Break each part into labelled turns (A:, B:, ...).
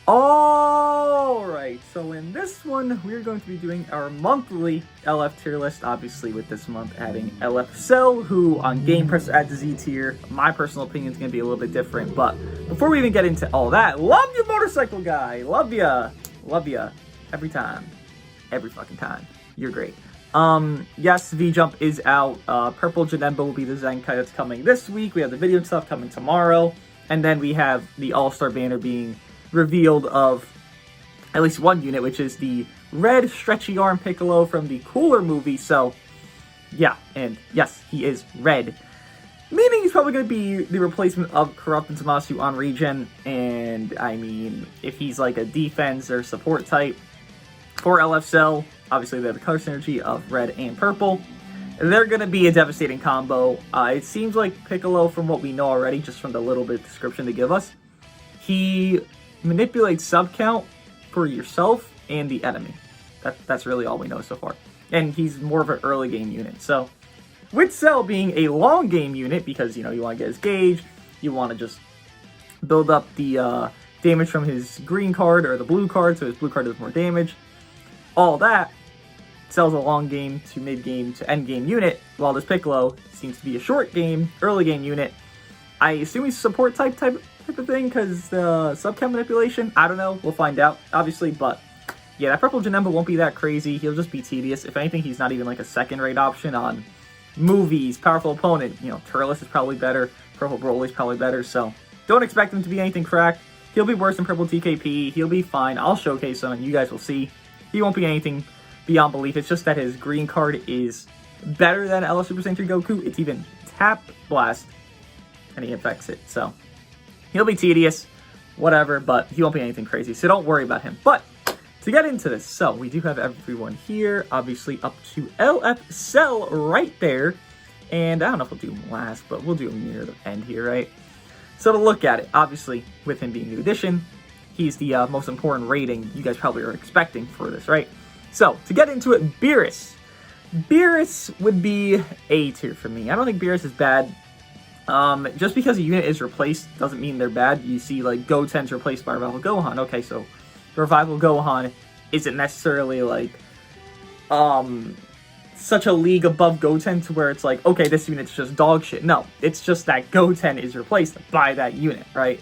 A: Alright, so in this one, we're going to be doing our monthly LF tier list, obviously with this month adding LF Cell, who on Game Press adds to Z tier. My personal opinion is going to be a little bit different, but before we even get into all that, love you, motorcycle guy! Love ya! Love ya. Every time. Every fucking time. You're great. Yes, V-Jump is out. Purple Janemba will be the Zenkai that's coming this week. We have the video stuff coming tomorrow, and then we have the All-Star banner being revealed of at least one unit, which is the red stretchy arm Piccolo from the Cooler movie. So yeah, and yes, he is red, meaning he's probably going to be the replacement of Corrupt and Zamasu on regen. And I mean, if he's like a defense or support type for LF Cell, obviously they have the color synergy of red and purple. They're going to be a devastating combo. It seems like Piccolo, from what we know already, just from the little bit of description they give us, he manipulates sub count for yourself and the enemy. That's really all we know so far. And he's more of an early game unit. So with Cell being a long game unit, because you know you want to get his gauge, you want to just build up the damage from his green card or the blue card, so his blue card does more damage. All that, Cell's a long game to mid game to end game unit, while this Piccolo seems to be a short game, early game unit. I assume he's support type of thing, because the subchem manipulation, I don't know, we'll find out, obviously, but yeah, that Purple Janemba won't be that crazy. He'll just be tedious. If anything, he's not even like a second-rate option on movies, powerful opponent. You know, Turles is probably better, Purple Broly's probably better, so don't expect him to be anything cracked. He'll be worse than Purple TKP, he'll be fine, I'll showcase him, and you guys will see. He won't be anything beyond belief. It's just that his green card is better than LF Super Saiyan 3 Goku. It's even Tap Blast, and he affects it, so he'll be tedious, whatever, but he won't be anything crazy, so don't worry about him. But to get into this, so we do have everyone here, obviously up to LF Cell right there, and I don't know if we'll do him last, but we'll do him near the end here, right? So to look at it, obviously, with him being new addition, he's the most important rating you guys probably are expecting for this, right? So, to get into it, Beerus. Beerus would be A tier for me. I don't think Beerus is bad. Just because a unit is replaced doesn't mean they're bad. You see, like, Goten's replaced by Revival Gohan. Okay, so Revival Gohan isn't necessarily, like, such a league above Goten to where it's like, okay, this unit's just dog shit. No, it's just that Goten is replaced by that unit, right?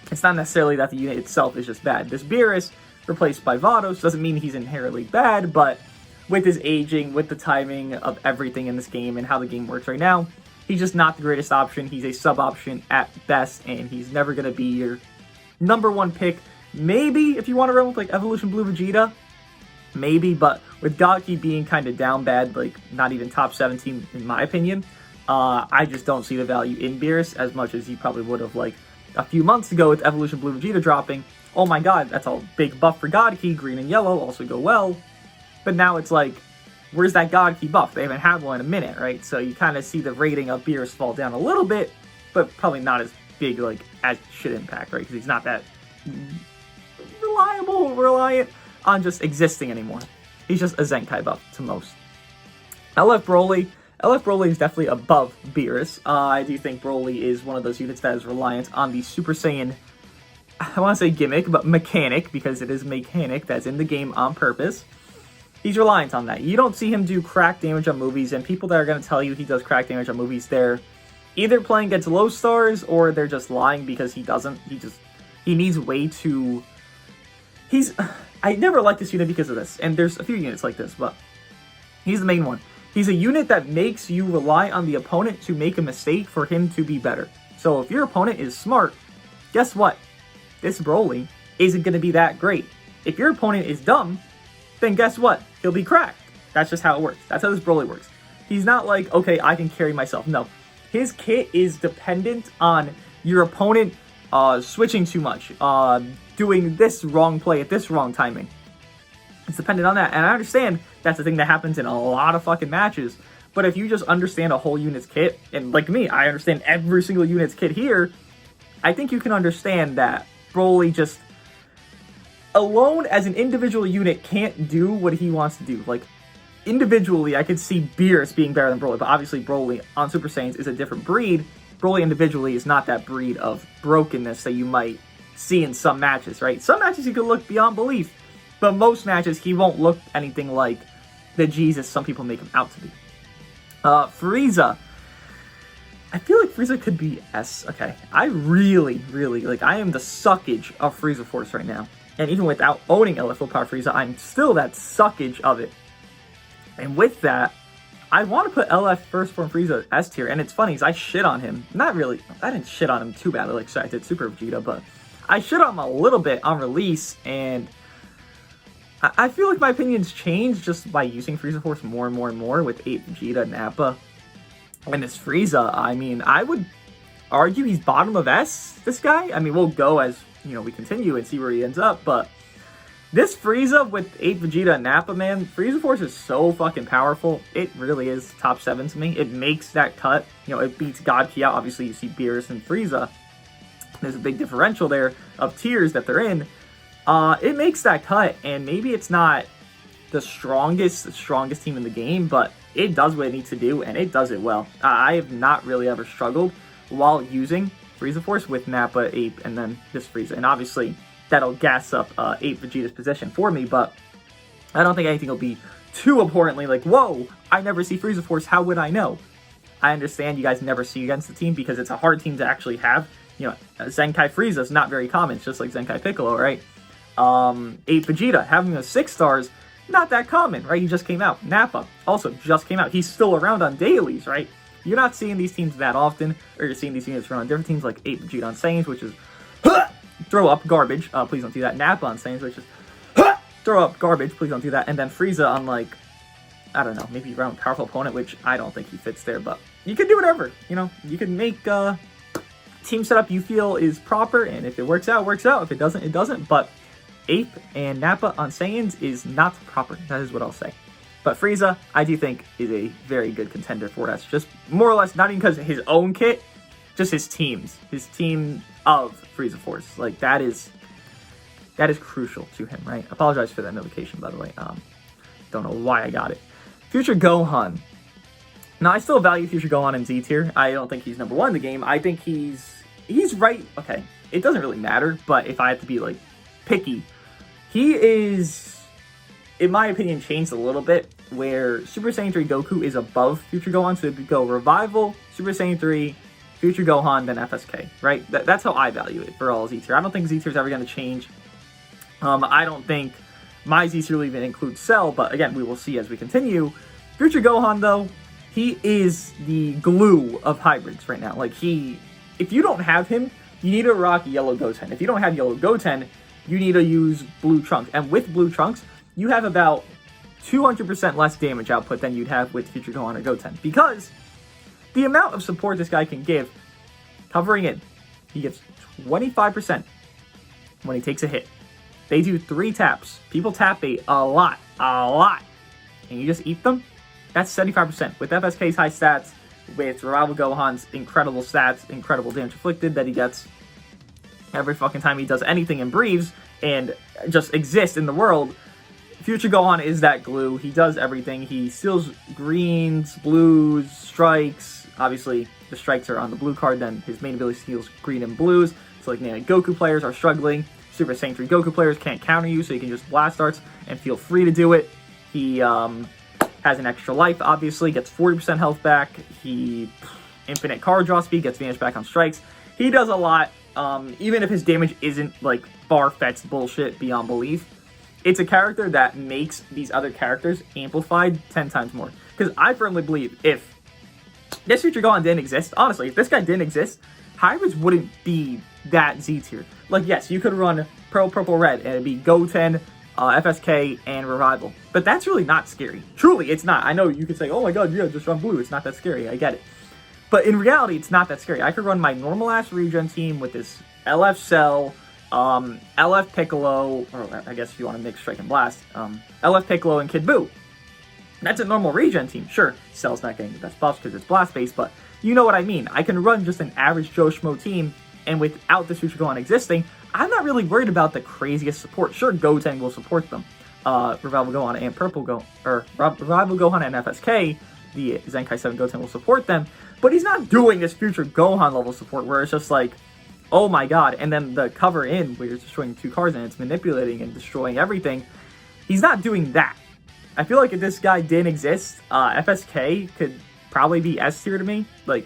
A: It's not necessarily that the unit itself is just bad. This Beerus, replaced by Vados, doesn't mean he's inherently bad, but with his aging, with the timing of everything in this game and how the game works right now, he's just not the greatest option. He's a sub-option at best, and he's never going to be your number one pick. Maybe if you want to run with like Evolution Blue Vegeta, maybe, but with Gogeta being kind of down bad, like not even top 17 in my opinion, I just don't see the value in Beerus as much as you probably would have like a few months ago with Evolution Blue Vegeta dropping. Oh my god, that's a big buff for Gogeta, green and yellow also go well. But now it's like, where's that Gogeta buff? They haven't had one in a minute, right? So you kind of see the rating of Beerus fall down a little bit, but probably not as big like as it should impact, right? Because he's not that reliant on just existing anymore. He's just a Zenkai buff to most. LF Broly is definitely above Beerus. I do think Broly is one of those units that is reliant on the Super Saiyan, I want to say gimmick, but mechanic, because it is mechanic that's in the game on purpose. He's reliant on that. You don't see him do crack damage on movies, and people that are going to tell you he does crack damage on movies, they're either playing against low stars, or they're just lying because he doesn't. He needs way too... I never liked this unit because of this, and there's a few units like this, but he's the main one. He's a unit that makes you rely on the opponent to make a mistake for him to be better. So if your opponent is smart, guess what? This Broly isn't going to be that great. If your opponent is dumb, then guess what? He'll be cracked. That's just how it works. That's how this Broly works. He's not like, okay, I can carry myself. No. His kit is dependent on your opponent switching too much, doing this wrong play at this wrong timing. It's dependent on that. And I understand that's the thing that happens in a lot of fucking matches. But if you just understand a whole unit's kit, and like me, I understand every single unit's kit here, I think you can understand that Broly just alone as an individual unit can't do what he wants to do. Like, individually, I could see Beerus being better than Broly, but obviously Broly on Super Saiyans is a different breed, Broly individually is not that breed of brokenness that you might see in some matches, right? Some matches he could look beyond belief, but most matches he won't look anything like the Jesus some people make him out to be. Frieza. I feel like Frieza could be S. Okay, I really, like, I am the suckage of Frieza Force right now. And even without owning LF Full Power Frieza, I'm still that suckage of it. And with that, I want to put LF First Form Frieza S tier. And it's funny, because I shit on him. Not really, I didn't shit on him too badly like I did Super Vegeta, but I shit on him a little bit on release, and I feel like my opinions change just by using Frieza Force more and more with 8 Vegeta, Nappa, and this Frieza. I mean, I would argue he's bottom of S, this guy. I mean, we'll go as, you know, we continue and see where he ends up, but this Frieza with 8 Vegeta and Nappa, man, Frieza Force is so fucking powerful. It really is top 7 to me. It makes that cut. You know, it beats God Ki out. Obviously, you see Beerus and Frieza. There's a big differential there of tiers that they're in. It makes that cut, and maybe it's not the strongest team in the game, but it does what it needs to do, and it does it well. I have not really ever struggled while using Frieza Force with Nappa, Ape, and then this Frieza. And obviously, that'll gas up Ape Vegeta's position for me, but I don't think anything will be too importantly like, whoa, I never see Frieza Force, how would I know? I understand you guys never see against the team because it's a hard team to actually have. You know, Zenkai Frieza is not very common. It's just like Zenkai Piccolo, right? 8 Vegeta, having those 6 stars, not that common, right? He just came out. Nappa also just came out. He's still around on dailies, right? You're not seeing these teams that often, or you're seeing these units run on different teams like 8 Vegeta on Saiyans, which is throw up garbage. Please don't do that. Nappa on Saiyans, which is throw up garbage. Please don't do that. And then Frieza on, like, I don't know, maybe around powerful opponent, which I don't think he fits there, but you can do whatever. You know, you can make team setup you feel is proper, and if it works out, it works out. If it doesn't, it doesn't. But Ape and Nappa on Saiyans is not proper. That is what I'll say. But Frieza, I do think, is a very good contender for us. Just more or less, not even because of his own kit, just his teams. His team of Frieza Force. Like, that is crucial to him, right? Apologize for that notification, by the way. Don't know why I got it. Future Gohan. Now, I still value Future Gohan in Z tier. I don't think he's number 1 in the game. I think he's right. Okay, it doesn't really matter, but if I have to be, like, picky, he is, in my opinion, changed a little bit, where Super Saiyan 3 Goku is above Future Gohan, so it'd go Revival, Super Saiyan 3, Future Gohan, then FSK, right? That's how I value it for all Z tier. I don't think Z tier is ever going to change. I don't think my Z tier will even include Cell, but again, we will see as we continue. Future Gohan, though, he is the glue of hybrids right now. Like, if you don't have him, you need to rock Yellow Goten. If you don't have Yellow Goten, you need to use Blue Trunks. And with Blue Trunks, you have about 200% less damage output than you'd have with Future Gohan or Goten. Because the amount of support this guy can give, covering it, he gets 25% when he takes a hit. They do 3 taps. People tap bait a lot. And you just eat them, that's 75%. With FSK's high stats, with Revival Gohan's incredible stats, incredible damage inflicted that he gets every fucking time he does anything and breathes and just exists in the world, Future Gohan is that glue. He does everything. He steals greens, blues, strikes. Obviously, the strikes are on the blue card, then his main ability steals green and blues. So like Namek Goku players are struggling. Super Saiyan 3 Goku players can't counter you, so you can just blast darts and feel free to do it. He has an extra life, obviously, gets 40% health back. He infinite card draw speed, gets Vanish back on strikes. He does a lot, even if his damage isn't like far-fetched bullshit beyond belief. It's a character that makes these other characters amplified 10 times more. Because I firmly believe if this Future Gohan didn't exist, honestly, if this guy didn't exist, hybrids wouldn't be that Z tier. Like, yes, you could run Pearl, Purple, Red, and it'd be Goten, FSK, and Revival. But that's really not scary. Truly, it's not. I know you could say, oh my god, yeah, just run Blue. It's not that scary. I get it. But in reality, it's not that scary. I could run my normal-ass regen team with this LF Cell, LF Piccolo, or I guess if you want to mix Strike and Blast, LF Piccolo and Kid Buu. That's a normal regen team. Sure, Cell's not getting the best buffs because it's blast-based, but you know what I mean. I can run just an average Joe Schmo team, and without this Future Gohan existing, I'm not really worried about the craziest support. Sure, Goten will support them. Revival Gohan and Revival Gohan and FSK the Zenkai 7 Goten will support them, but he's not doing this future Gohan level support where it's just like, oh my god, and then the cover in where you're destroying 2 cards and it's manipulating and destroying everything. He's not doing that. I feel like if this guy didn't exist, FSK could probably be S tier to me. Like,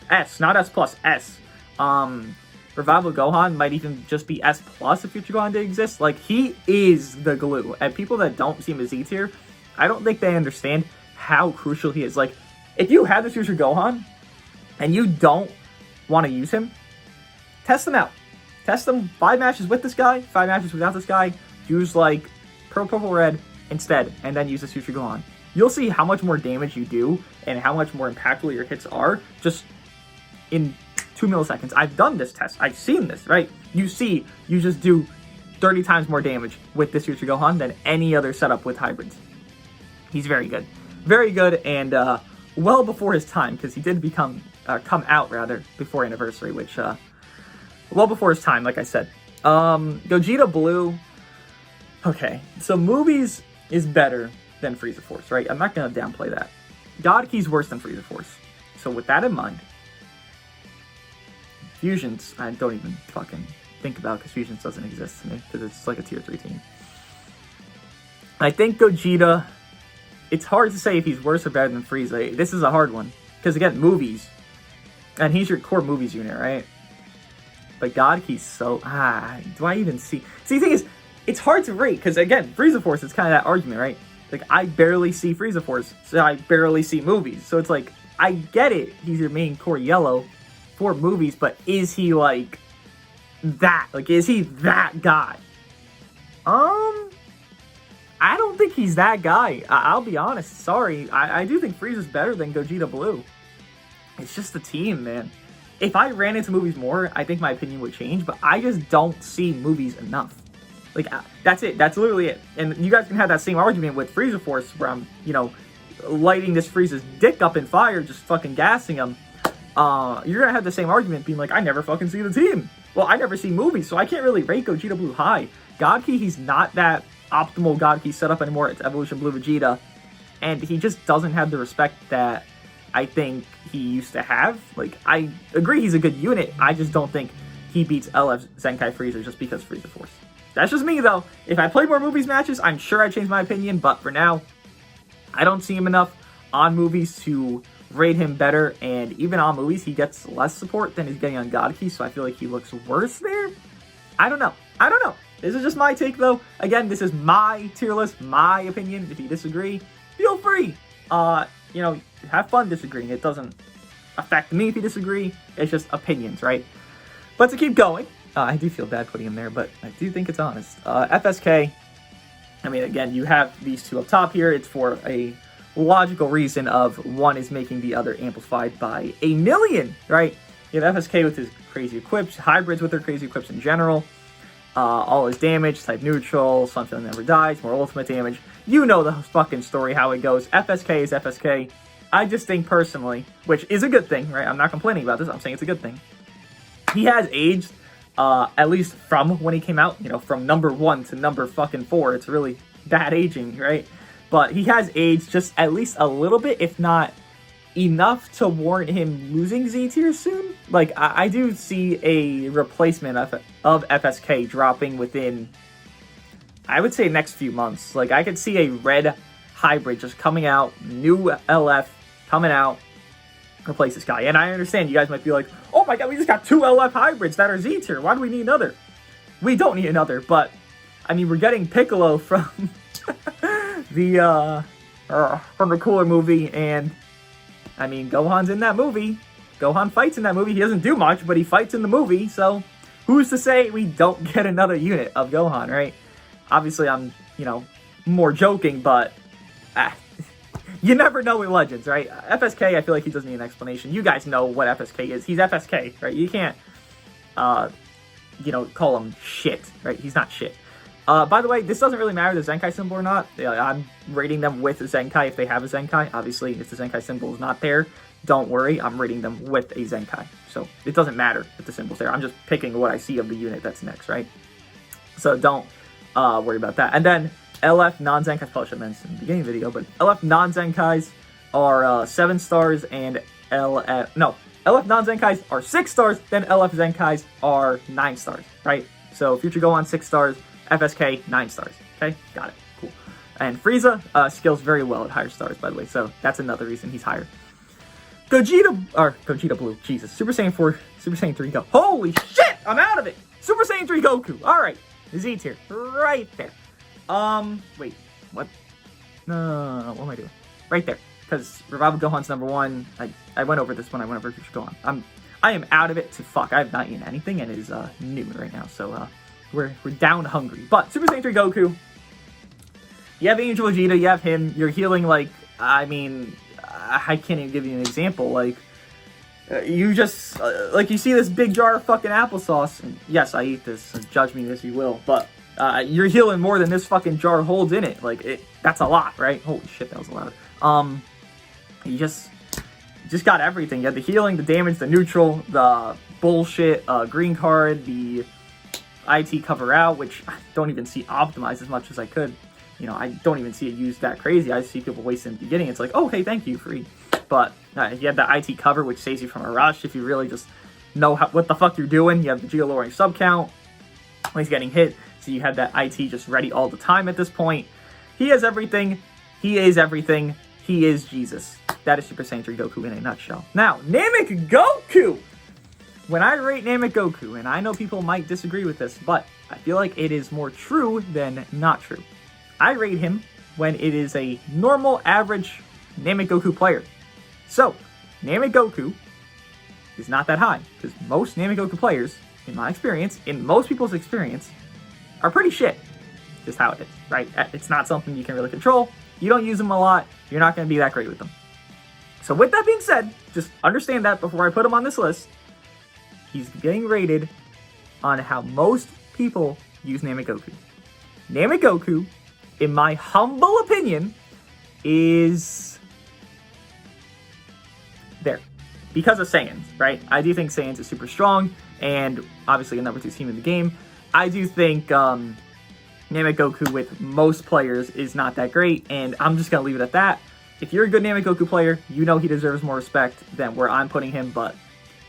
A: S, not S plus, S. Revival Gohan might even just be S plus if Future Gohan did exist. Like, he is the glue. And people that don't see him as Z tier, I don't think they understand how crucial he is. Like, if you have this Future Gohan and you don't want to use him, test him out. Test him 5 matches with this guy, 5 matches without this guy. Use like purple, red instead, and then use this Future Gohan. You'll see how much more damage you do and how much more impactful your hits are just in 2 milliseconds. I've done this test. I've seen this, right? You see, you just do 30 times more damage with this Future Gohan than any other setup with hybrids. He's very good. Very good, and well before his time, because he did come out, rather, before Anniversary, which, well before his time, like I said. Gogeta Blue, okay, so Movies is better than Frieza Force, right? I'm not going to downplay that. God Key's worse than Frieza Force. So with that in mind, Fusions, I don't even fucking think about, because Fusions doesn't exist to me, because it's like a tier 3 team. I think Gogeta, it's hard to say if he's worse or better than Frieza. This is a hard one, because again, Movies, and he's your core Movies unit, right? But God Key's so, do I even see? See, the thing is, it's hard to rate, because again, Frieza Force, it's kind of that argument, right? Like, I barely see Frieza Force, so I barely see Movies. So it's like, I get it, he's your main core yellow for Movies, but is he like that? Like, is he that guy? I don't think he's that guy. I'll be honest. Sorry. I do think Frieza's better than Gogeta Blue. It's just the team, man. If I ran into Movies more, I think my opinion would change, but I just don't see Movies enough. Like, that's it. That's literally it. And you guys can have that same argument with Frieza Force, where I'm, you know, lighting this Frieza's dick up in fire, just fucking gassing him. You're gonna have the same argument being like, I never fucking see the team. Well, I never see Movies, so I can't really rate Gogeta Blue high. God Key, he's not that optimal God Key setup anymore. It's Evolution Blue Vegeta, and he just doesn't have the respect that I think he used to have. Like, I agree he's a good unit, I just don't think he beats LF Zenkai Frieza just because Frieza Force. That's just me, though. If I play more Movies matches, I'm sure I'd change my opinion, but for now, I don't see him enough on Movies to rate him better, and even on Movies, he gets less support than he's getting on God Key, so I feel like he looks worse there. I don't know. This is just my take, though. Again, this is my tier list, my opinion. If you disagree, feel free. You know, have fun disagreeing. It doesn't affect me if you disagree. It's just opinions, right? But to keep going, I do feel bad putting him there, but I do think it's honest. FSK, I mean, again, you have these two up top here. It's for a logical reason of one is making the other amplified by 1,000,000, right? You have FSK with his crazy equips, hybrids with their crazy equips in general. All his damage, type neutral, Sunshine never dies, more ultimate damage. You know the fucking story, how it goes. FSK is FSK. I just think personally, which is a good thing, right? I'm not complaining about this. I'm saying it's a good thing. He has aged, at least from when he came out, you know, from number 1 to number fucking 4. It's really bad aging, right? But he has aged just at least a little bit, if not enough to warrant him losing Z tier soon. Like, I do see a replacement of FSK dropping within, I would say, next few months. Like, I could see a red hybrid just coming out, new LF coming out, replace this guy. And I understand you guys might be like, oh my god, we just got 2 LF hybrids that are Z tier. Why do we need another? We don't need another, but I mean, we're getting Piccolo from the Cooler movie, and I mean, Gohan's in that movie. Gohan fights in that movie. He doesn't do much, but he fights in the movie, so who's to say we don't get another unit of Gohan, right? Obviously, I'm, you know, more joking, but you never know with Legends, right? FSK, I feel like he doesn't need an explanation. You guys know what FSK is. He's FSK, right? You can't, you know, call him shit, right? He's not shit. By the way, this doesn't really matter, the Zenkai symbol or not. I'm rating them with a Zenkai if they have a Zenkai. Obviously, if the Zenkai symbol is not there, don't worry, I'm rating them with a Zenkai. So it doesn't matter if the symbol's there. I'm just picking what I see of the unit that's next, right? So don't worry about that. And then LF non-Zenkais, probably should have mentioned in the beginning of the video, but LF non-Zenkais, are 7 stars, and LF non-Zenkais are 6 stars, then LF Zenkais are 9 stars, right? So Future Gohan 6 stars, FSK 9 stars, okay? Got it, cool. And Frieza scales very well at higher stars, by the way, so that's another reason he's higher. Gogeta Blue, Jesus, Super Saiyan 4, Super Saiyan 3 Go. Holy shit, I'm out of it! Super Saiyan 3 Goku, alright, Z tier, right there. Wait, what? No, what am I doing? Right there. Because Revival Gohan's number 1. I went over this when I went over Future Gohan. I am out of it to fuck. I have not eaten anything, and it is noon right now, so we're down hungry. But Super Saiyan 3 Goku, you have Angel Vegeta, you have him, you're healing like, I mean, I can't even give you an example, like, you just, like, you see this big jar of fucking applesauce, and yes, I eat this, and judge me as you will, but you're healing more than this fucking jar holds in it, like, that's a lot, right? Holy shit, that was loud. You just got everything. You had the healing, the damage, the neutral, the bullshit green card, the IT cover out, which I don't even see optimized as much as I could. You know, I don't even see it used that crazy. I see people waste in the beginning. It's like, oh, hey, thank you, free. But you have the IT cover, which saves you from a rush if you really just know what the fuck you're doing. You have the geo-lowering sub-count when he's getting hit. So you have that IT just ready all the time at this point. He has everything. He is everything. He is Jesus. That is Super Saiyan 3 Goku in a nutshell. Now, Namek Goku! When I rate Namek Goku, and I know people might disagree with this, but I feel like it is more true than not true. I rate him when it is a normal, average Namek Goku player. So, Namek Goku is not that high, because most Namek Goku players, in my experience, in most people's experience, are pretty shit. Just how it is, right? It's not something you can really control. You don't use them a lot, you're not going to be that great with them. So with that being said, just understand that before I put him on this list, he's getting rated on how most people use Namek Goku. Namek Goku, in my humble opinion, is there. Because of Saiyans, right? I do think Saiyans is super strong, and obviously a number 2 team in the game. I do think Namek Goku with most players is not that great, and I'm just going to leave it at that. If you're a good Namek Goku player, you know he deserves more respect than where I'm putting him, but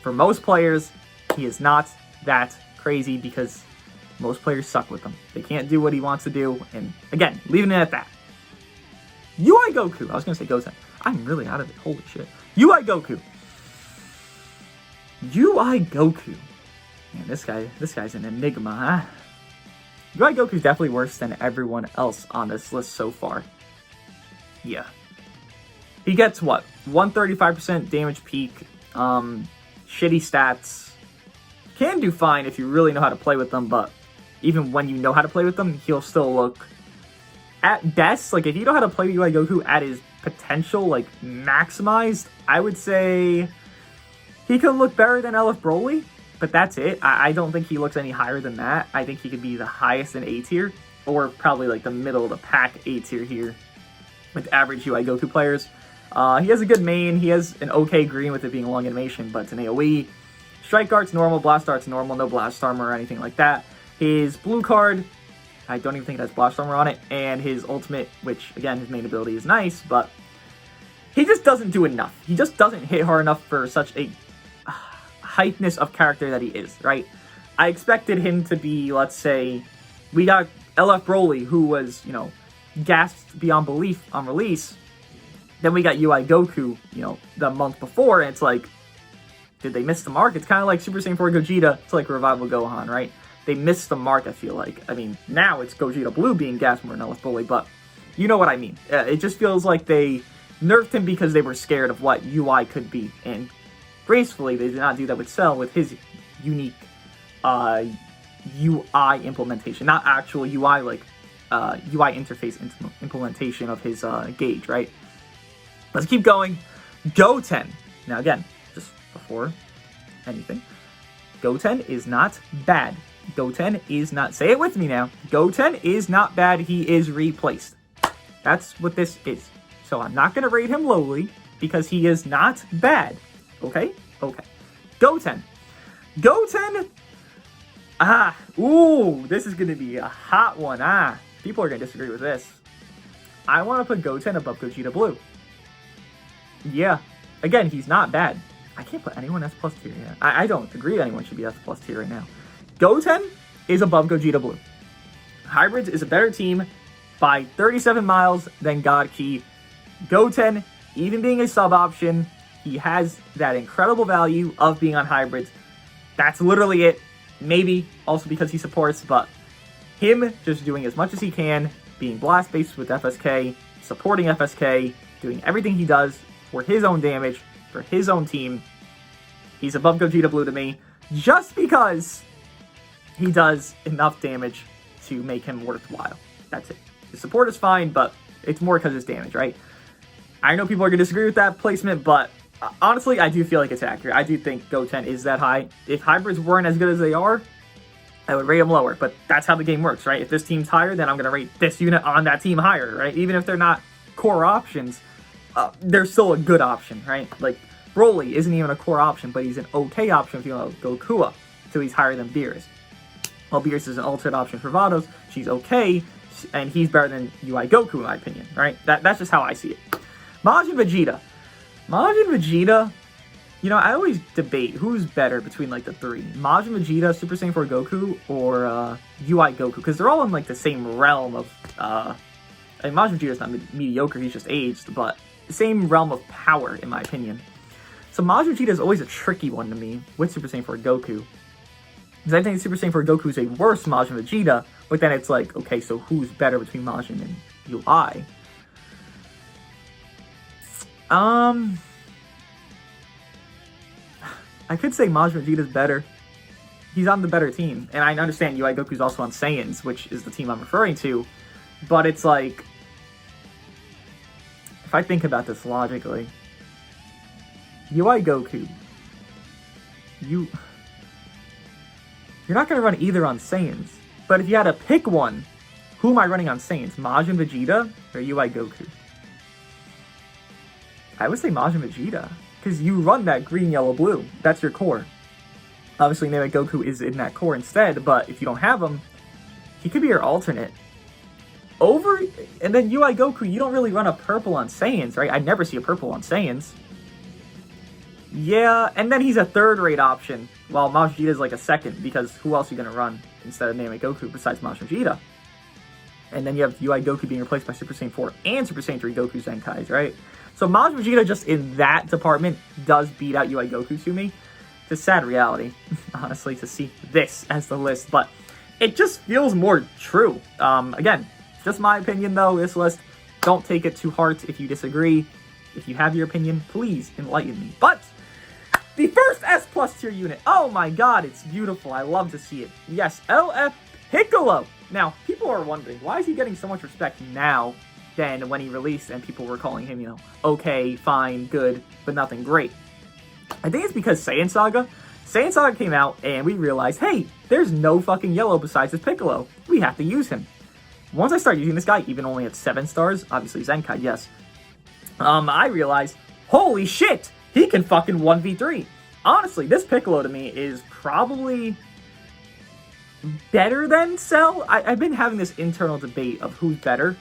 A: for most players, he is not that crazy because most players suck with him. They can't do what he wants to do, and again, leaving it at that. UI Goku, I was going to say Goten. I'm really out of it, holy shit. UI Goku. UI Goku. Man, this guy's an enigma, huh? UI Goku's definitely worse than everyone else on this list so far. Yeah. He gets, what, 135% damage peak, shitty stats. Can do fine if you really know how to play with them, but even when you know how to play with them, he'll still look, at best, like, if you know how to play UI Goku at his potential, like, maximized, I would say he could look better than LF Broly, but that's it. I don't think he looks any higher than that. I think he could be the highest in A tier, or probably, like, the middle of the pack A tier here with average UI Goku players. He has a good main. He has an okay green with it being a long animation, but it's an AoE. Strike Art's normal, Blast Art's normal, no Blast Armor or anything like that. His blue card, I don't even think it has Blast Armor on it, and his ultimate, which, again, his main ability is nice, but he just doesn't do enough. He just doesn't hit hard enough for such a heightness of character that he is, right? I expected him to be, let's say, we got LF Broly, who was, you know, gasped beyond belief on release. Then we got UI Goku, you know, the month before, and it's like, did they miss the mark? It's kind of like Super Saiyan 4 Gogeta to like Revival Gohan, right? They missed the mark, I feel like. I mean, now it's Gogeta Blue being gassed more than LF Broly, but you know what I mean. It just feels like they nerfed him because they were scared of what UI could be, and gracefully, they did not do that with Cell with his unique UI implementation. Not actual UI, like UI interface implementation of his gauge, right? Let's keep going. Goten. Now again, just before anything, Goten is not bad. Goten is not, say it with me now, Goten is not bad, he is replaced. That's what this is. So I'm not going to rate him lowly, because he is not bad. Okay? Okay. Goten. Goten, this is going to be a hot one. People are going to disagree with this. I want to put Goten above Gogeta Blue. Yeah. Again, he's not bad. I can't put anyone S plus tier yet. I don't agree anyone should be S plus tier right now. Goten is above Gogeta Blue. Hybrids is a better team by 37 miles than God Key. Goten, even being a sub option, he has that incredible value of being on Hybrids. That's literally it. Maybe also because he supports, but him just doing as much as he can, being blast-based with FSK, supporting FSK, doing everything he does for his own damage, for his own team. He's above Gogeta Blue to me, just because he does enough damage to make him worthwhile. That's it. His support is fine, but it's more because it's damage, right? I know people are going to disagree with that placement, but honestly, I do feel like it's accurate. I do think Goten is that high. If hybrids weren't as good as they are, I would rate them lower, but that's how the game works, right? If this team's higher, then I'm going to rate this unit on that team higher, right? Even if they're not core options, they're still a good option, right? Like, Broly isn't even a core option, but he's an okay option if you want to go Goku, so he's higher than Beerus. Well, Beerus is an alternate option for Vados. She's okay, and he's better than UI Goku, in my opinion, right? That's just how I see it. Majin Vegeta. Majin Vegeta, you know, I always debate who's better between, like, the three. Majin Vegeta, Super Saiyan 4 Goku, or UI Goku, because they're all in, like, the same realm of, I mean, Majin Vegeta's not mediocre, he's just aged, but the same realm of power, in my opinion. So Majin Vegeta is always a tricky one to me with Super Saiyan 4 Goku. Because I think Super Saiyan 4 Goku is a worse Majin Vegeta, but then it's like, okay, so who's better between Majin and UI? I could say Majin Vegeta's better. He's on the better team. And I understand UI Goku's also on Saiyans, which is the team I'm referring to. But it's like, if I think about this logically, UI Goku, you're not going to run either on Saiyans. But if you had to pick one, who am I running on Saiyans? Majin Vegeta or UI Goku? I would say Majin Vegeta, because you run that green, yellow, blue. That's your core. Obviously, Namek Goku is in that core instead, but if you don't have him, he could be your alternate. And then UI Goku, you don't really run a purple on Saiyans, right? I never see a purple on Saiyans. Yeah, and then he's a third-rate option, while Majin Vegeta is like a second, because who else are you going to run instead of Namek Goku besides Majin Vegeta? And then you have UI Goku being replaced by Super Saiyan 4 and Super Saiyan 3 Goku Zenkais, right? So Majin Vegeta just in that department does beat out UI Goku to me. It's a sad reality, honestly, to see this as the list, but it just feels more true. Again, just my opinion though, this list. Don't take it to heart if you disagree. If you have your opinion, please enlighten me. But the first S plus tier unit, oh my god, it's beautiful. I love to see it. Yes, LF Piccolo. Now, people are wondering, why is he getting so much respect now than when he released and people were calling him, you know, okay, fine, good, but nothing great? I think it's because Saiyan Saga came out and we realized, hey, there's no fucking yellow besides this Piccolo. We have to use him. Once I started using this guy, even only at 7 stars, obviously Zenkai, yes, I realized, holy shit, he can fucking 1v3. Honestly, this Piccolo to me is probably better than Cell. I've been having this internal debate of who's better,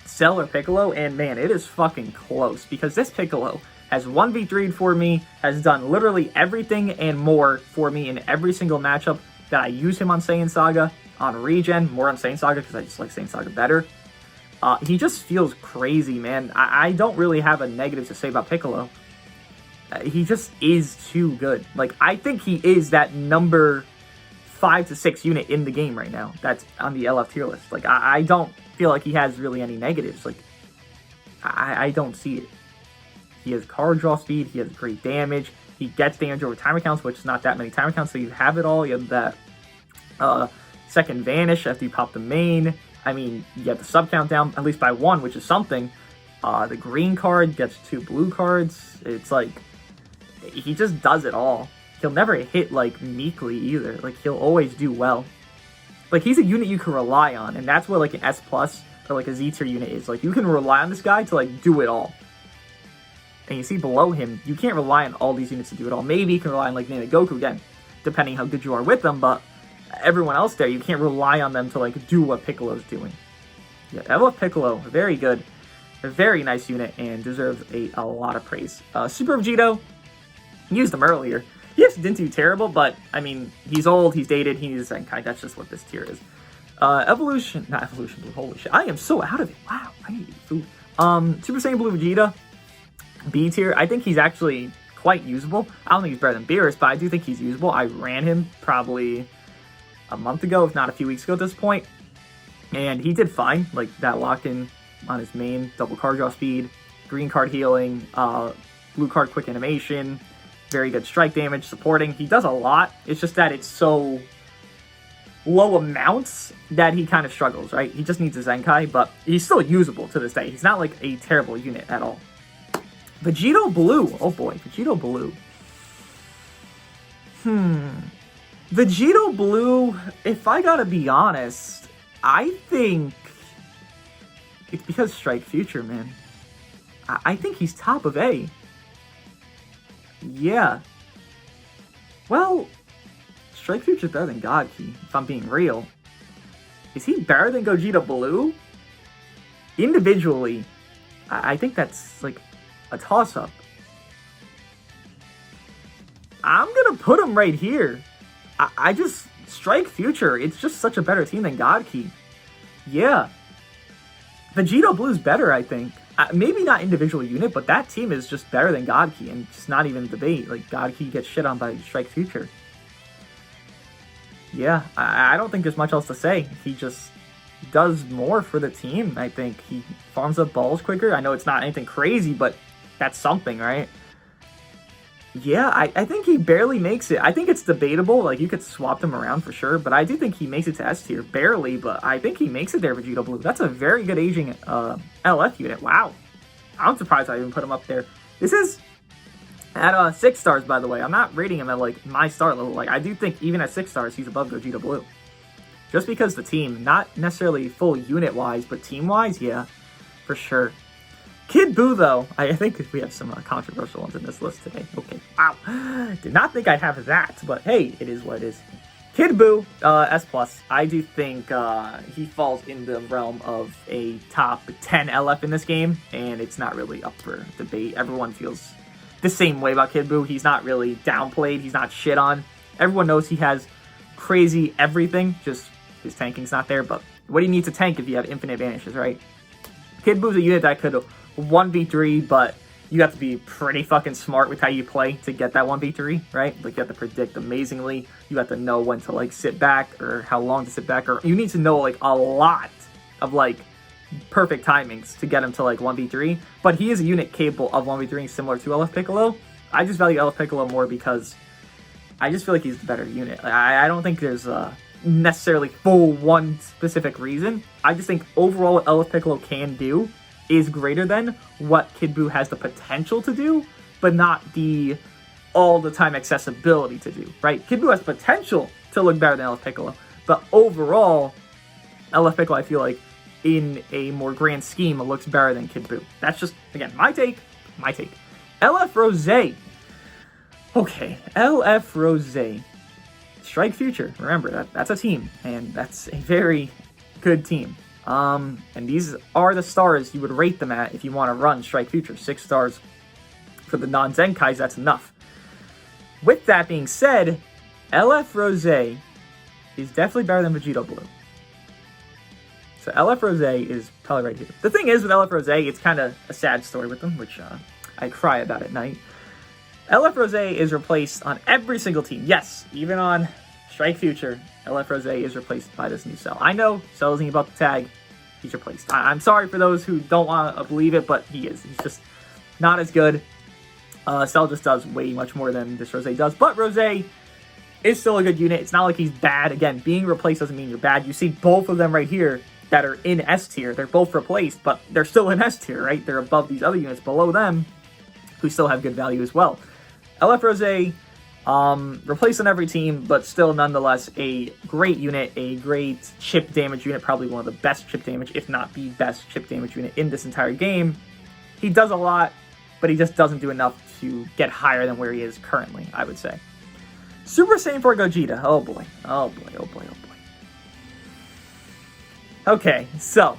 A: Cell or Piccolo, and man, it is fucking close, because this Piccolo has 1v3'd for me, has done literally everything and more for me in every single matchup that I use him on Saiyan Saga, on Regen, more on Saiyan Saga because I just like Saiyan Saga better. He just feels crazy, man. I don't really have a negative to say about Piccolo. He just is too good. Like, I think he is that number 5 to 6 unit in the game right now that's on the LF tier list. Like, I don't feel like he has really any negatives. Like, I don't see it. He has card draw speed, he has great damage, he gets damage over timer counts, which is not that many timer counts, so you have it all. You have that second vanish after you pop the main. I mean, you get the sub count down, at least by 1, which is something. The green card gets 2 blue cards. It's like, he just does it all. He'll never hit, like, meekly either. Like, he'll always do well. Like, he's a unit you can rely on, and that's what, like, an S plus or, like, a Z tier unit is. Like, you can rely on this guy to, like, do it all. And you see below him, you can't rely on all these units to do it all. Maybe you can rely on, like, Namek Goku, again, depending how good you are with them, but everyone else there, you can't rely on them to, like, do what Piccolo's doing. Yeah, LF Piccolo, very good. A very nice unit and deserves a lot of praise. Super Vegito, used him earlier. He actually didn't do terrible, but, I mean, he's old, he's dated, he needs a Zenkai. That's just what this tier is. Not Evolution Blue, holy shit. I am so out of it. Wow, I need to eat food. Super Saiyan Blue Vegeta, B tier. I think he's actually quite usable. I don't think he's better than Beerus, but I do think he's usable. I ran him probably a month ago, if not a few weeks ago at this point, and he did fine. Like, that lock-in on his main, double card draw speed, green card healing, blue card quick animation, very good strike damage, supporting. He does a lot. It's just that it's so low amounts that he kind of struggles, right? He just needs a Zenkai, but he's still usable to this day. He's not like a terrible unit at all. Vegito Blue. Oh boy, Vegito Blue. Vegito Blue, if I gotta be honest, I think it's because Strike Future, man. I think he's top of A. Yeah. Well, Strike Future's better than Gogeta, if I'm being real. Is he better than Gogeta Blue? Individually, I think that's like a toss-up. I'm gonna put him right here. I just, Strike Future, it's just such a better team than Gogeta. Yeah. Vegito Blue's better, I think. Maybe not individual unit, but that team is just better than Gogeta, and just not even a debate. Like, Gogeta gets shit on by Strike Future. Yeah, I don't think there's much else to say. He just does more for the team, I think. He farms up balls quicker. I know it's not anything crazy, but that's something, right? Yeah, I think he barely makes it. I think it's debatable. Like, you could swap them around for sure, but I do think he makes it to S tier. Barely, but I think he makes it there, Vegito Blue. That's a very good aging LF unit. Wow. I'm surprised I even put him up there. This is at 6 stars, by the way. I'm not rating him at, like, my star level. Like, I do think even at 6 stars, he's above Vegito Blue. Just because the team, not necessarily full unit-wise, but team-wise, yeah, for sure. Kid Buu, though, I think we have some controversial ones in this list today. Okay, wow. Did not think I'd have that, but hey, it is what it is. Kid Buu, S+. I do think he falls in the realm of a top 10 LF in this game, and it's not really up for debate. Everyone feels the same way about Kid Buu. He's not really downplayed. He's not shit on. Everyone knows he has crazy everything, just his tanking's not there, but what do you need to tank if you have infinite vanishes, right? Kid Buu's a unit that could 1v3, but you have to be pretty fucking smart with how you play to get that 1v3, right? Like, you have to predict amazingly. You have to know when to, like, sit back or how long to sit back, or you need to know, like, a lot of, like, perfect timings to get him to, like, 1v3. But he is a unit capable of 1v3, similar to LF Piccolo. I just value LF Piccolo more because I just feel like he's the better unit. I don't think there's necessarily full one specific reason. I just think overall what LF Piccolo can do is greater than what Kid Buu has the potential to do, but not the all-the-time accessibility to do, right? Kid Buu has potential to look better than LF Piccolo, but overall, LF Piccolo, I feel like, in a more grand scheme, looks better than Kid Buu. That's just, again, my take. LF Rose. Okay, LF Rose. Strike Future, remember, that's a team, and that's a very good team. And these are the stars you would rate them at if you want to run Strike Future. 6 stars for the non-Zenkais, that's enough. With that being said, LF Rose is definitely better than Vegito Blue. So LF Rose is probably right here. The thing is with LF Rose, it's kind of a sad story with them, which I cry about at night. LF Rose is replaced on every single team. Yes, even on Strike Future, LF Rose is replaced by this new Cell. I know Cell isn't about the tag. He's replaced. I'm sorry for those who don't want to believe it, but he is. He's just not as good. Cell just does way much more than this Rose does. But Rose is still a good unit. It's not like he's bad. Again, being replaced doesn't mean you're bad. You see both of them right here that are in S tier. They're both replaced, but they're still in S tier, right? They're above these other units below them who still have good value as well. LF Rose, replaced on every team, but still nonetheless a great unit, a great chip damage unit, probably one of the best chip damage, if not the best chip damage unit in this entire game. He does a lot, but he just doesn't do enough to get higher than where he is currently, I would say. Super Saiyan 4 Gogeta. Oh boy. Oh boy, oh boy, oh boy. Okay, so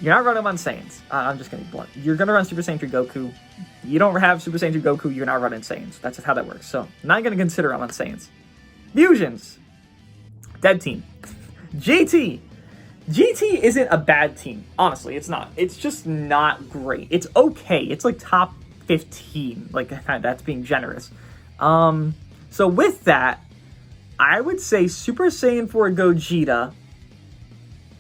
A: You're not running on Saiyans. I'm just gonna be blunt. You're gonna run Super Saiyan 3 Goku. You don't have Super Saiyan 3 Goku, you're not running Saiyans. That's just how that works. So, not gonna consider I'm on Saiyans. Fusions. Dead team. GT. GT isn't a bad team. Honestly, it's not. It's just not great. It's okay. It's like top 15. Like, that's being generous. So with that, I would say Super Saiyan 4 Gogeta.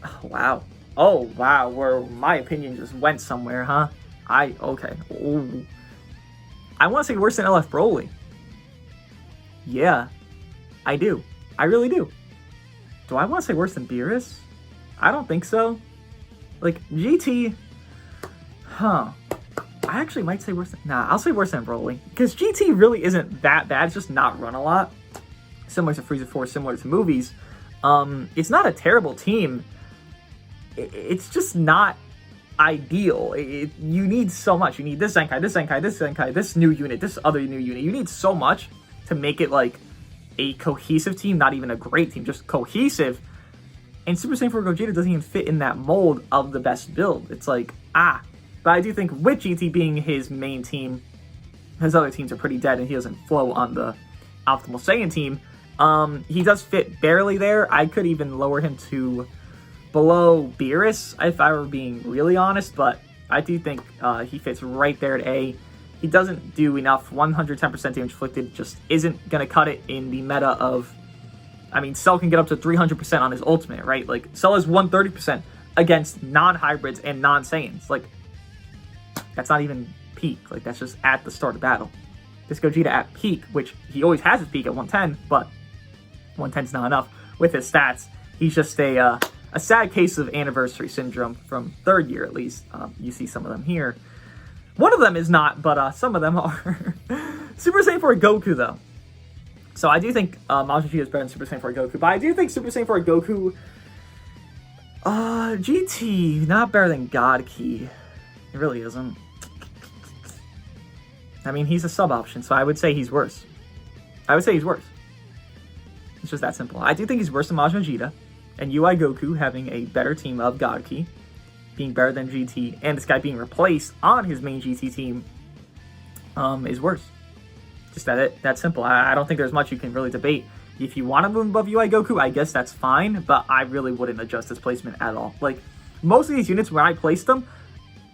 A: Oh, wow. Oh, wow. Where my opinion just went somewhere, huh? Okay. Ooh. I want to say worse than LF Broly. Yeah, I do. I really do. Do I want to say worse than Beerus? I don't think so. Like, GT... Huh. I actually might say worse than... Nah, I'll say worse than Broly. Because GT really isn't that bad. It's just not run a lot. Similar to Frieza 4, similar to movies. It's not a terrible team. It's just not ideal. You need so much. You need this Zenkai, this Zenkai, this Zenkai, this new unit, this other new unit. You need so much to make it, like, a cohesive team. Not even a great team, just cohesive. And Super Saiyan 4 Gogeta doesn't even fit in that mold of the best build. It's like, But I do think with GT being his main team, his other teams are pretty dead and he doesn't flow on the Optimal Saiyan team. He does fit barely there. I could even lower him to below Beerus if I were being really honest, but I do think he fits right there at A. He doesn't do enough. 110% damage inflicted just isn't going to cut it in the meta of... I mean, Cell can get up to 300% on his ultimate, right? Like, Cell is 130% against non-hybrids and non-Saiyans. Like, that's not even peak. Like, that's just at the start of battle. This Gogeta at peak, which he always has his peak at 110, but 110's not enough with his stats. He's just a sad case of anniversary syndrome from third year, at least. You see some of them here. One of them is not, but some of them are. Super Saiyan 4 Goku, though. So I do think Majin Vegeta is better than Super Saiyan 4 Goku, but I do think Super Saiyan 4 Goku... GT, not better than God Key. It really isn't. I mean, he's a sub option, so I would say he's worse. I would say he's worse. It's just that simple. I do think he's worse than Majin Vegeta, and UI Goku having a better team of God Key, being better than GT, and this guy being replaced on his main GT team is worse. Just that simple. I don't think there's much you can really debate. If you want to move above UI Goku, I guess that's fine, but I really wouldn't adjust his placement at all. Like, most of these units, when I place them,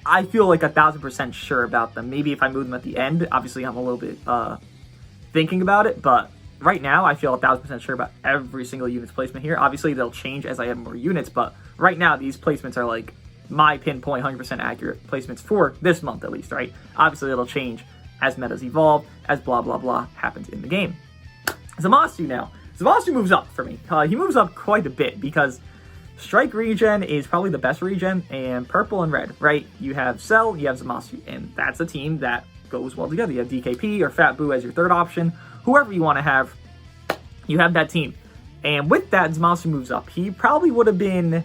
A: I feel like 1,000% sure about them. Maybe if I move them at the end, obviously I'm a little bit thinking about it, but right now I feel 1,000% sure about every single unit's placement here. Obviously they'll change as I have more units, but right now these placements are like my pinpoint 100% accurate placements for this month at least, right? Obviously it'll change as metas evolve, as blah blah blah happens in the game. Zamasu now. Zamasu moves up for me. He moves up quite a bit because Strike regen is probably the best regen, and purple and red, right? You have Cell, you have Zamasu, and that's a team that goes well together. You have DKP or Fat Buu as your third option. Whoever you want to have, you have that team. And with that, Zamasu moves up. He probably would have been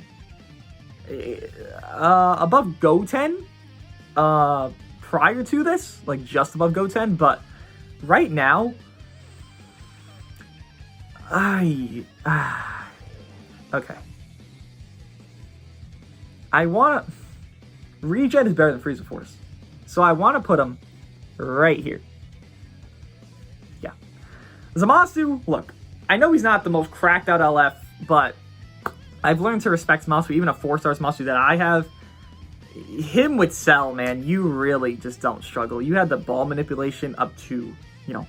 A: above Goten prior to this, like just above Goten, but right now, okay. I want to... Regen is better than Frieza Force. So I want to put him right here. Yeah. Zamasu, look, I know he's not the most cracked out LF, but I've learned to respect Zamasu, even a 4-star Zamasu that I have. Him with Cell, man, you really just don't struggle. You had the ball manipulation up to, you know,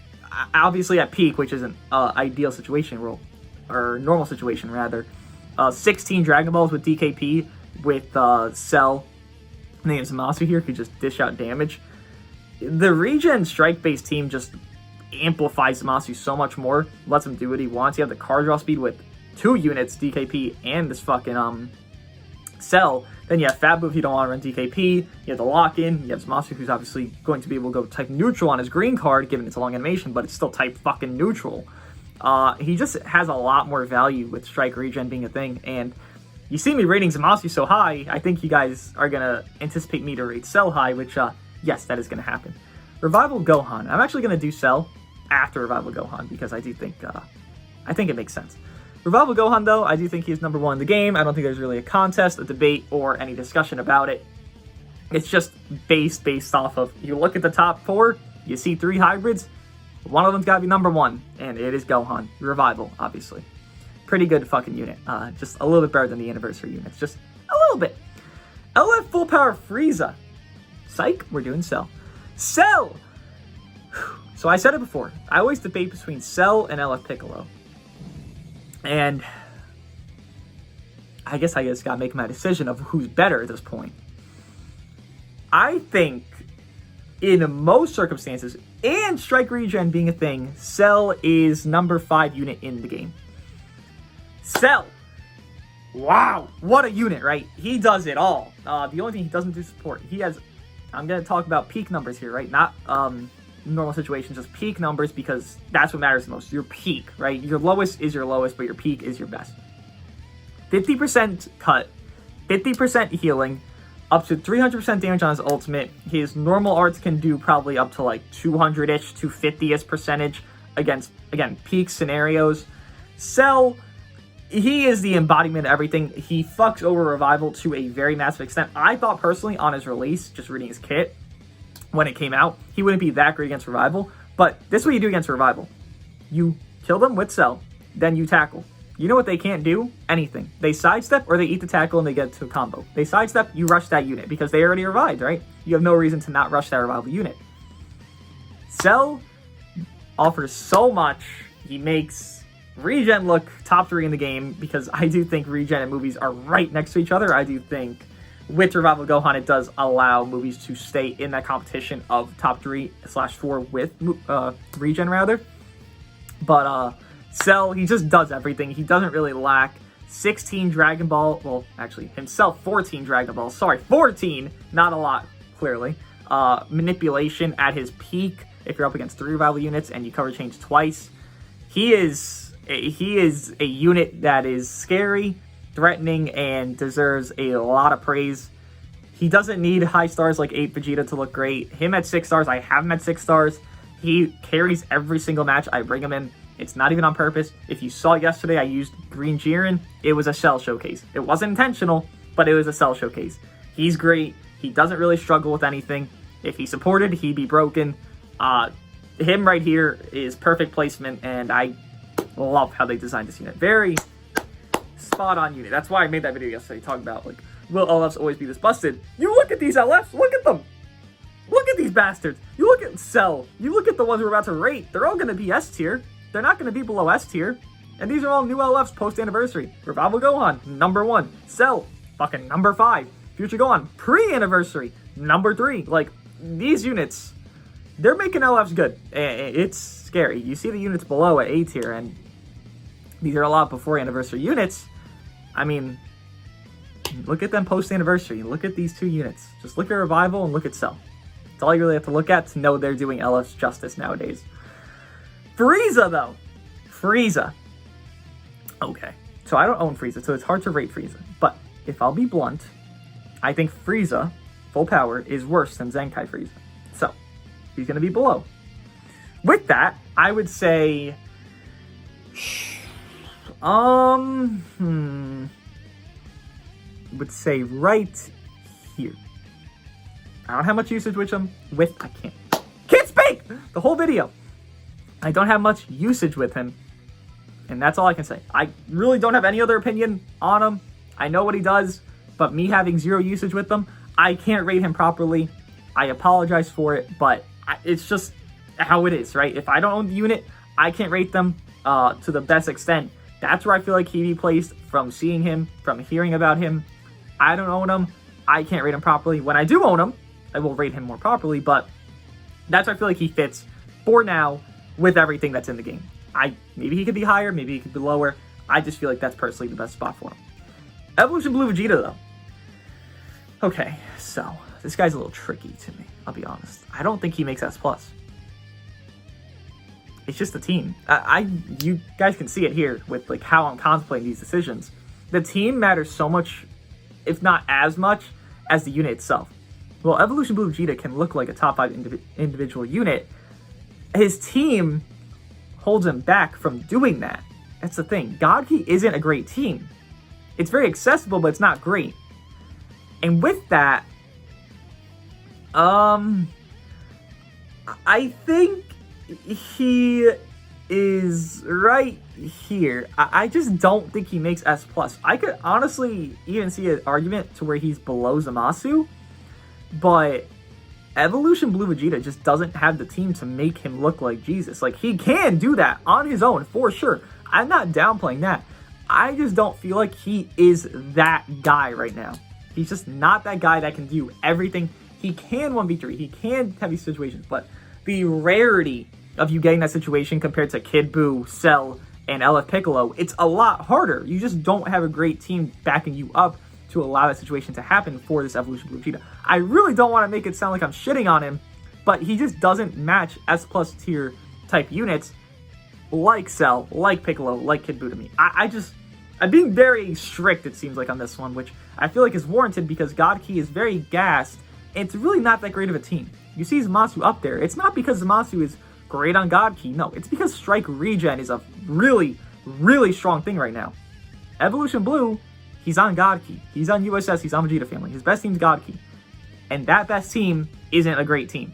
A: obviously at peak, which is an ideal situation, or normal situation, rather. 16 Dragon Balls with DKP, with Cell, and then Zamasu here could just dish out damage. The regen strike-based team just amplifies Zamasu so much more, lets him do what he wants. You have the card draw speed with 2 units, DKP, and this fucking Cell. Then you have Fat Buu if you don't want to run DKP. You have the lock-in. You have Zamasu, who's obviously going to be able to go type neutral on his green card, given it's a long animation, but it's still type fucking neutral. He just has a lot more value with strike regen being a thing, and you see me rating Zamasu so high, I think you guys are going to anticipate me to rate Cell high, which, yes, that is going to happen. Revival Gohan. I'm actually going to do Cell after Revival Gohan, because I do think, it makes sense. Revival Gohan, though, I do think he's number 1 in the game. I don't think there's really a contest, a debate, or any discussion about it. It's just based off of, you look at the top 4, you see 3 hybrids, one of them's got to be number 1, and it is Gohan. Revival, obviously. Pretty good fucking unit. Just a little bit better than the anniversary units. Just a little bit. LF Full Power Frieza. Psych, we're doing Cell. Cell! So I said it before. I always debate between Cell and LF Piccolo. And I guess gotta make my decision of who's better at this point. I think in most circumstances, and Strike Regen being a thing, Cell is number 5 unit in the game. Cell! Wow, what a unit, right? He does it all. The only thing he doesn't do support. He has, I'm going to talk about peak numbers here, right? Not normal situations, just peak numbers, because that's what matters the most. Your peak, right? Your lowest is your lowest, but your peak is your best. 50% cut, 50% healing, up to 300% damage on his ultimate. His normal arts can do probably up to like 200-ish, 250-ish percentage against, again, peak scenarios. Cell, he is the embodiment of everything. He fucks over Revival to a very massive extent. I thought personally on his release, just reading his kit, when it came out, he wouldn't be that great against Revival. But this is what you do against Revival. You kill them with Cell, then you tackle. You know what they can't do? Anything. They sidestep or they eat the tackle and they get to a combo. They sidestep, you rush that unit because they already revived, right? You have no reason to not rush that Revival unit. Cell offers so much. He makes Regen look top 3 in the game because I do think Regen and movies are right next to each other. I do think with Revival Gohan, it does allow movies to stay in that competition of top 3/4 with Regen, rather. But Cell, he just does everything. He doesn't really lack. 16 Dragon Ball, well, actually, himself 14 Dragon Balls. Sorry, 14, not a lot, clearly. Manipulation at his peak, if you're up against 3 Revival units and you cover change twice. He is a unit that is scary, threatening, and deserves a lot of praise. He doesn't need high stars like 8 Vegeta to look great. Him at 6 stars, I have him at 6 stars. He carries every single match I bring him in. It's not even on purpose. If you saw yesterday, I used Green Jiren. It was a Cell showcase. It wasn't intentional, but it was a Cell showcase. He's great. He doesn't really struggle with anything. If he supported, he'd be broken. Him right here is perfect placement, and I love how they designed this unit. Very spot on unit. That's why I made that video yesterday talking about, like, will LFs always be this busted? You look at these LFs. Look at them. Look at these bastards. You look at Cell. You look at the ones we're about to rate. They're all going to be S tier. They're not going to be below S tier. And these are all new LFs post-anniversary. Revival Gohan, number 1. Cell, fucking number 5. Future Gohan, pre-anniversary, number 3. Like, these units, they're making LFs good. It's scary. You see the units below at A tier, and these are a lot before anniversary units. I mean, look at them post-anniversary. Look at these 2 units. Just look at Revival and look at Cell. That's all you really have to look at to know they're doing LFs justice nowadays. Frieza, though. Frieza. Okay. So I don't own Frieza, so it's hard to rate Frieza. But if I'll be blunt, I think Frieza, full power, is worse than Zenkai Frieza. So he's going to be below. With that, I would say... would say right here. I don't have much usage with him. I can't speak the whole video. I don't have much usage with him, and that's all I can say. I really don't have any other opinion on him. I know what he does, but me having 0 usage with him, I can't rate him properly. I apologize for it, but it's just how it is, right? If I don't own the unit, I can't rate them to the best extent. That's where I feel like he'd be placed from seeing him, from hearing about him. I don't own him. I can't rate him properly. When I do own him, I will rate him more properly, but that's where I feel like he fits for now with everything that's in the game. Maybe he could be higher, maybe he could be lower. I just feel like that's personally the best spot for him. Evolution Blue Vegeta, though. Okay, so this guy's a little tricky to me, I'll be honest. I don't think he makes S+. It's just the team. You guys can see it here with like how I'm contemplating these decisions. The team matters so much, if not as much, as the unit itself. Well, Evolution Blue Vegeta can look like a top 5 individual unit. His team holds him back from doing that. That's the thing. Godki isn't a great team. It's very accessible, but it's not great. And with that, I think he is right here. I just don't think he makes S+. I could honestly even see an argument to where he's below Zamasu, but Evolution Blue Vegeta just doesn't have the team to make him look like Jesus. Like, he can do that on his own, for sure. I'm not downplaying that. I just don't feel like he is that guy right now. He's just not that guy that can do everything. He can 1v3, he can have these situations, but the rarity of you getting that situation compared to Kid Buu, Cell, and LF Piccolo, it's a lot harder. You just don't have a great team backing you up to allow that situation to happen for this Evolution Blue Vegeta. I really don't want to make it sound like I'm shitting on him, but he just doesn't match S+ tier type units like Cell, like Piccolo, like Kid Buu to me. I'm being very strict, it seems like, on this one, which I feel like is warranted because Godki is very gassed, and it's really not that great of a team. You see Zamasu up there. It's not because Zamasu is great on Godki. No, it's because Strike Regen is a really, really strong thing right now. Evolution Blue, he's on Godki. He's on USS. He's on Vegeta family. His best team's Godki. And that best team isn't a great team.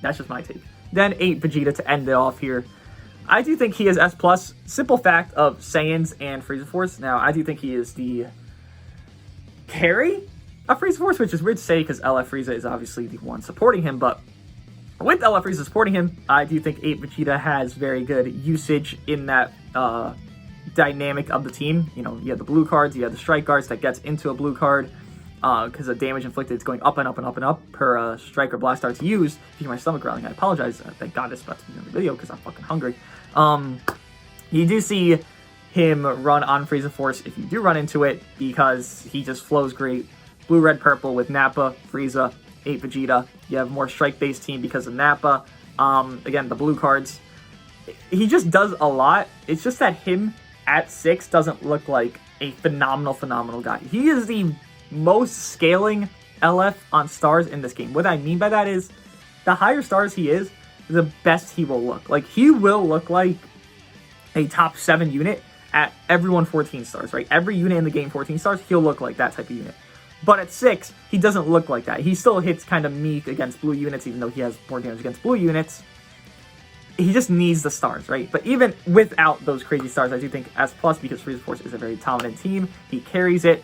A: That's just my take. Then 8 Vegeta to end it off here. I do think he is S+. Simple fact of Saiyans and Frieza Force. Now, I do think he is the carry of Frieza Force, which is weird to say because LF Frieza is obviously the one supporting him. But with LF Frieza supporting him, I do think 8 Vegeta has very good usage in that dynamic of the team. You know, you have the blue cards, you have the strike guards that gets into a blue card because the damage inflicted is going up and up and up and up per strike or blast darts used. If you hear my stomach growling, I apologize. Thank God it's about to be in the video because I'm fucking hungry. You do see him run on Frieza Force if you do run into it because he just flows great. Blue, red, purple with Nappa, Frieza, 8 Vegeta. You have more strike-based team because of Nappa. Again, the blue cards. He just does a lot. It's just that him at 6 doesn't look like a phenomenal guy. He is the most scaling LF on stars in this game. What I mean by that is, the higher stars he is, the best he will look. Like, he will look like a top 7 unit at everyone 14 stars, right? Every unit in the game 14 stars, he'll look like that type of unit. But at 6, he doesn't look like that. He still hits kind of meek against blue units, even though he has more damage against blue units. He just needs the stars, right? But even without those crazy stars, I do think S+, because Frieza Force is a very dominant team. He carries it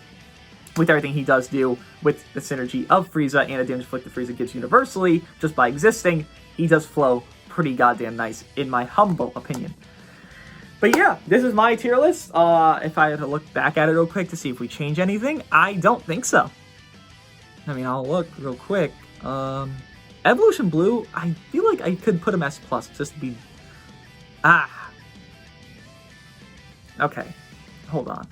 A: with everything he does do with the synergy of Frieza and the damage inflicted Frieza gives universally. Just by existing, he does flow pretty goddamn nice, in my humble opinion. But yeah, this is my tier list. If I had to look back at it real quick to see if we change anything, I don't think so. I mean, I'll look real quick. Evolution Blue, I feel like I could put him S+, just to be... Okay, hold on.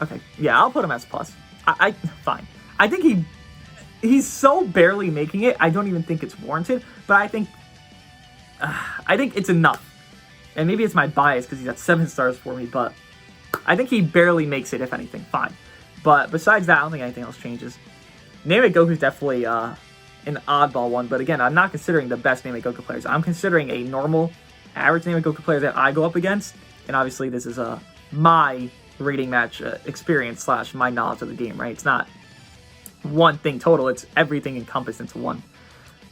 A: Okay, yeah, I'll put him S+. Fine. I think he's so barely making it, I don't even think it's warranted, but I think it's enough. And maybe it's my bias because he's at 7 stars for me, but I think he barely makes it, if anything. Fine. But besides that, I don't think anything else changes. Namek Goku is definitely an oddball one, but again, I'm not considering the best Namek Goku players. I'm considering a normal, average Namek Goku player that I go up against, and obviously this is my rating match experience / my knowledge of the game, right? It's not one thing total, it's everything encompassed into one.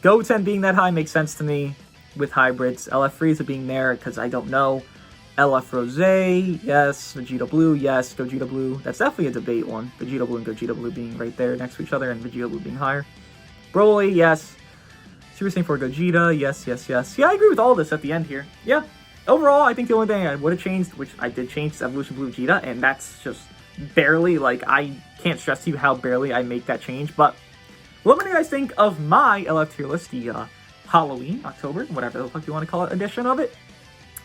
A: Goten being that high makes sense to me. With hybrids, LF Frieza being there because I don't know. LF Rose, yes. Vegito Blue, yes. Gogeta Blue, that's definitely a debate one. Vegito Blue and Gogeta Blue being right there next to each other and Vegito Blue being higher. Broly, yes. Super Saiyan 4 Gogeta, yes. Yeah, I agree with all this at the end here. Yeah, overall, I think the only thing I would have changed, which I did change, is Evolution Blue Vegeta, and that's just barely, like, I can't stress to you how barely I make that change, but what do you guys think of my LF tier list, the Halloween, October, whatever the fuck you want to call it, edition of it.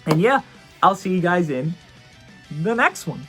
A: And yeah, I'll see you guys in the next one.